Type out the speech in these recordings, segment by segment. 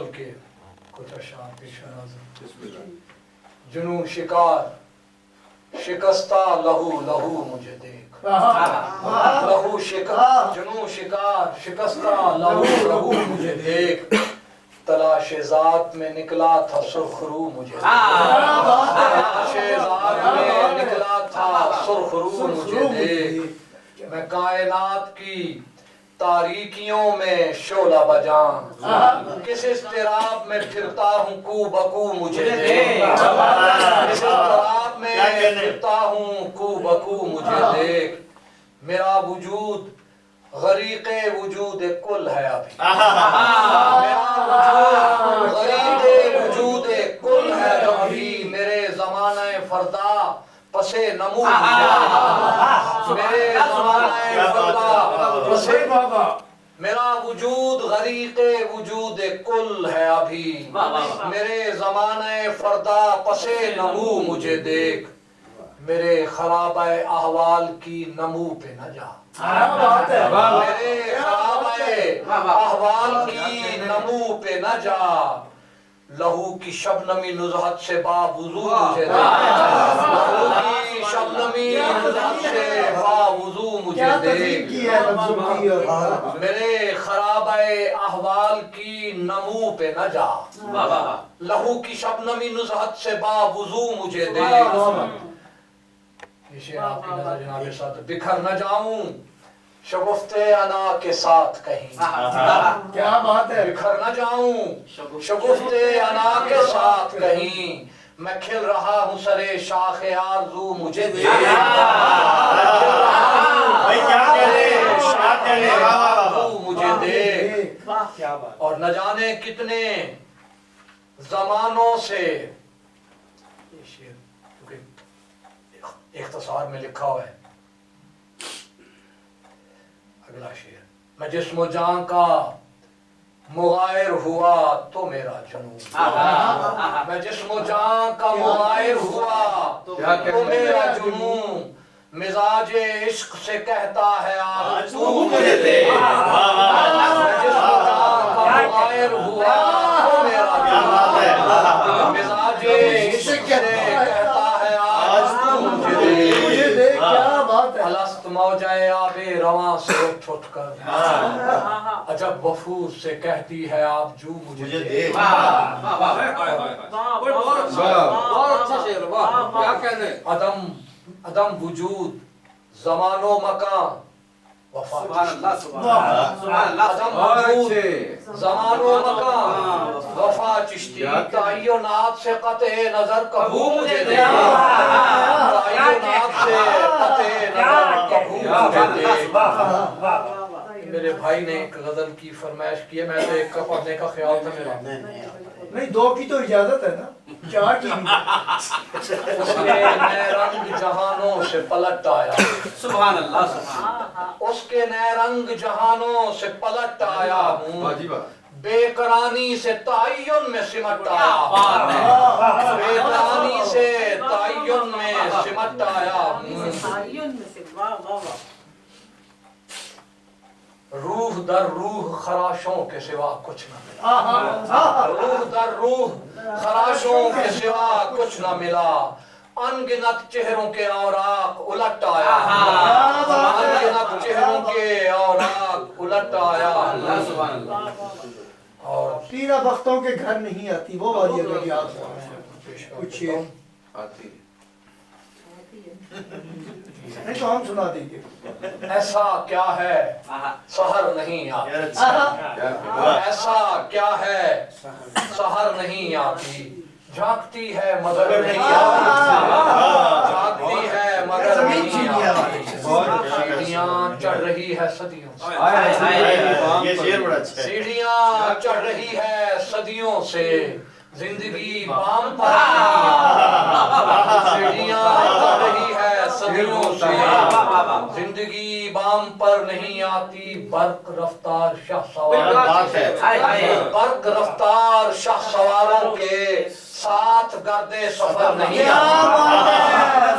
غزل کے کچھ اشعار پیش نظر. جنوں شکار شکستہ لہو لہو مجھے دیکھ. لہو شکار جنوں شکار شکستہ لہو لہو مجھے دیکھ. تلاش ذات میں نکلا تھا سرخ رو مجھے دیکھ. تلاش ذات میں نکلا تھا سرخ رو مجھے دیکھ. میں کائنات کی تاریکیوں میں شعلہ بجاں کس اضطراب میں پھرتا ہوں کو بکو مجھے دیکھ. کس اضطراب میں پھرتا ہوں کو بکو مجھے دیکھ. میرا وجود غریق وجود کل ہے ابھی. میرا وجود غریق وجود کل ہے ابھی. میرے زمانہ فردا پسے نمو میرے زمانہ فردا پسے میرا وجود غریق وجود کل ہے ابھی. میرے زمانہ فردا پسے نمو مجھے دیکھ. میرے خرابہ احوال کی نمو پہ نہ جا. میرے خرابہ احوال کی نمو پہ نہ جا. لہو کی شبنمی نزہت سے باوضو مجھے دیکھ. لہو کی شبنمی نزہت سے باوضو مجھے دیکھ. میرے خرابہ احوال کی نمو پہ نہ جا. لہو کی شبنمی نزہت سے باوضو مجھے دیکھ. یہ شعر آپ کی نظر جناب ساتھ. بکھر نہ جاؤں شگفتے انا کے ساتھ کہیں. کیا بات ہے. بکھر نہ جاؤں شگفتے انا کے ساتھ کہیں. میں کھل رہا ہوں سرے شاخ آرزو مجھے دیکھ. مجھے دیکھ. اور نہ جانے کتنے زمانوں سے یہ شعر اختصار میں لکھا ہوا ہے. اگلا شعر. میں جسم و جان کا مغائر ہوا تو میرا جنون. میں جسم و جان کا مغائر ہوا تو میرا جنون. مزاج عشق سے کہتا ہے آج تو مجھے دیکھ. میں جسم و جان کا مغائر ہوا تو میرا جنون. مزاج عشق سے کہتا ہے آج تو مجھے دیکھ. الست موجۂ آب رواں سے اٹھ اٹھ کر عجب وفور سے کہتی ہے آپ جو مجھے دیکھ. عدم وجود زمان و مکان وفا. عدم وجود زمان و مکان وفا چشتی. تعینات سے قطع نظر کبھو مجھے دیکھ. تعینات سے قطع نظر کبھو مجھے دیکھ. میرے بھائی نے ایک غزل کی فرمائش کی ہے. میں تو ایک کا پڑھنے کا خیال تھا میرا. نہیں دو کی تو اجازت ہے نا. چار کی اس کے نئے رنگ جہانوں سے پلٹ آیا. سبحان اللہ سبحان. اس کے نئے رنگ جہانوں سے پلٹ آیا ہوں. بے قرانی سے تعین میں سمٹ آیا. بے قرانی سے تعین میں سمٹ آیا ہوں. روح در روح خراشوں کے سوا کچھ نہ ملا. روح در روح خراشوں کے سوا کچھ نہ ملا. انگنت چہروں کے اوراق الٹ آیا. انگنت چہروں کے اوراق الٹ آیا. اور تیرہ بختوں کے گھر نہیں آتی وہ والی اگر یاد کچھ آتی نہیں تو ہم سنا دیں گے. ایسا کیا ہے سحر نہیں آتی. ایسا کیا ہے سحر نہیں آتی. جھانکتی ہے مگر نہیں آتی. جھانکتی ہے مگر نہیں آتی. سیڑھیاں چڑھ رہی ہے صدیوں سے. سیڑھیاں چڑھ رہی ہے صدیوں سے. زندگی بام پر سیڑھیاں چڑھ رہی ہے صدیوں سے. زندگی بام پر نہیں آتی. برق رفتار شاہ سواروں برق رفتار شاہ سواروں کے ساتھ گردے سفر نہیں آتی.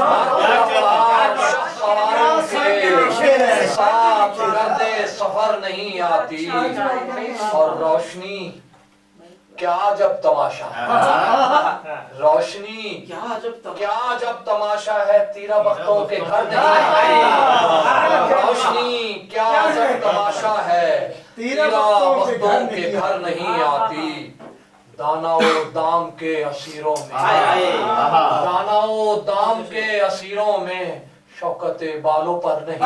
برق رفتار شاہ سواروں کے ساتھ گردے سفر نہیں آتی. اور روشنی کیا جب تماشا ہے روشنی کیا جب تماشا ہے تیرا بختوں کے گھر نہیں روشنی کیا جب تماشا ہے تیرا بختوں کے گھر نہیں آتی دانا و دام کے اسیروں میں دانا و دام کے اسیروں میں شوکت بالوں پر نہیں